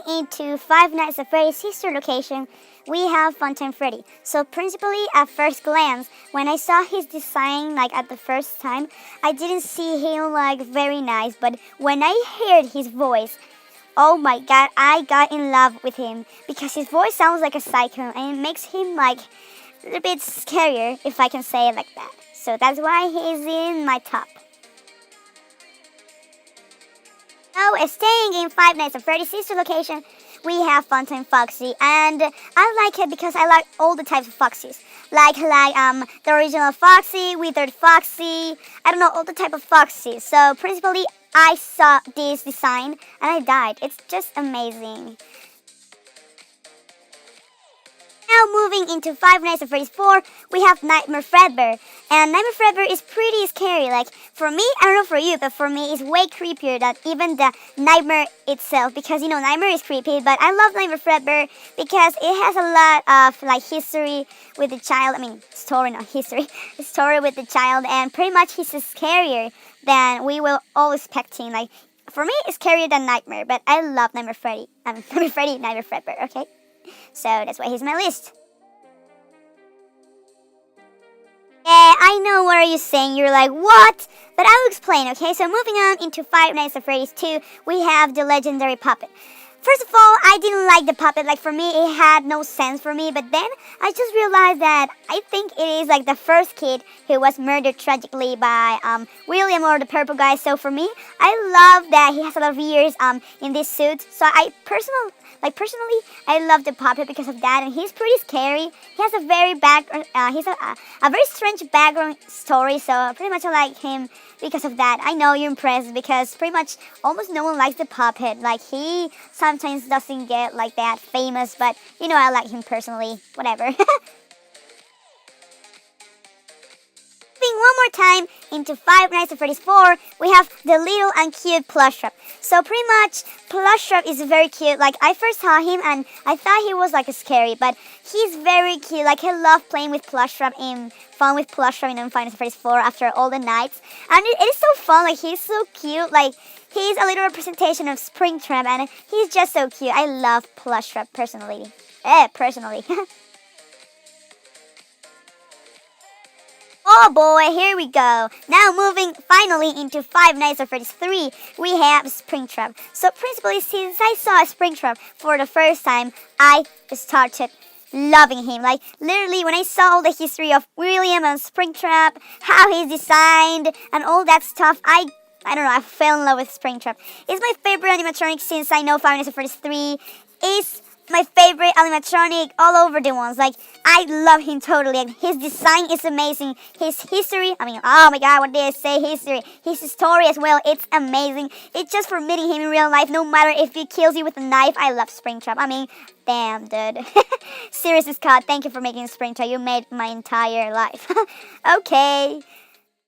into Five Nights at Freddy's sister location, we have Funtime Freddy. So principally, at first glance, when I saw his design like at the first time, I didn't see him like very nice, but when I heard his voice, oh my god, I got in love with him because his voice sounds like a psycho and it makes him like a little bit scarier, if I can say it like that. So that's why he's in my top. So, staying in Five Nights at Freddy's sister location, we have Funtime Foxy, and I like it because I like all the types of Foxys. Like the original Foxy, Withered Foxy, I don't know, all the type of Foxys. So, principally, I saw this design and I died. It's just amazing. Now moving into Five Nights at Freddy's 4, we have Nightmare Fredbear. And Nightmare Fredbear is pretty scary. Like, for me, I don't know for you, but for me, it's way creepier than even the Nightmare itself. Because, you know, Nightmare is creepy, but I love Nightmare Fredbear because it has a lot of, like, history with the child. I mean, story, not history. Story with the child, and pretty much he's scarier than we were all expecting. Like, for me, it's scarier than Nightmare, but I love Nightmare Freddy. Nightmare Freddy, Nightmare Fredbear, okay? So that's why he's on my list. Yeah, I know what are you saying. You're like, what? But I'll explain, okay? So moving on into Five Nights at Freddy's 2, we have the legendary puppet. First of all, I didn't like the puppet. Like, for me, it had no sense for me. But then I just realized that I think it is like the first kid who was murdered tragically by William or the purple guy. So for me, I love that he has a lot of years in this suit. So I personally, I love the puppet because of that, and he's pretty scary. He has a very he's a very strange background story, so pretty much I like him because of that. I know you're impressed because pretty much almost no one likes the puppet. Like, he sometimes doesn't get like that famous, but you know, I like him personally. Whatever. One more time into Five Nights at Freddy's 4, we have the little and cute plush trap. So pretty much, plush trap is very cute. Like, I first saw him and I thought he was like scary, but he's very cute. Like, I love playing with plush trap in fun with plush trap in Five Nights at Freddy's 4 after all the nights, and it is so fun. Like, he's so cute. Like, he's a little representation of Springtrap, and he's just so cute. I love plush trap personally. Personally. Oh boy, here we go. Now moving finally into Five Nights at Freddy's 3, we have Springtrap. So principally, since I saw Springtrap for the first time, I started loving him. Like, literally, when I saw all the history of William and Springtrap, how he's designed, and all that stuff, I don't know, I fell in love with Springtrap. It's my favorite animatronic since I know Five Nights at Freddy's 3. It's my favorite animatronic all over the ones. Like, I love him totally, and his design is amazing. His history, I mean, oh my god, what did I say? History. His story as well, it's amazing. It's just for meeting him in real life, no matter if he kills you with a knife. I love Springtrap. I mean, damn, dude. Seriously, Scott, thank you for making Springtrap. You made my entire life. Okay.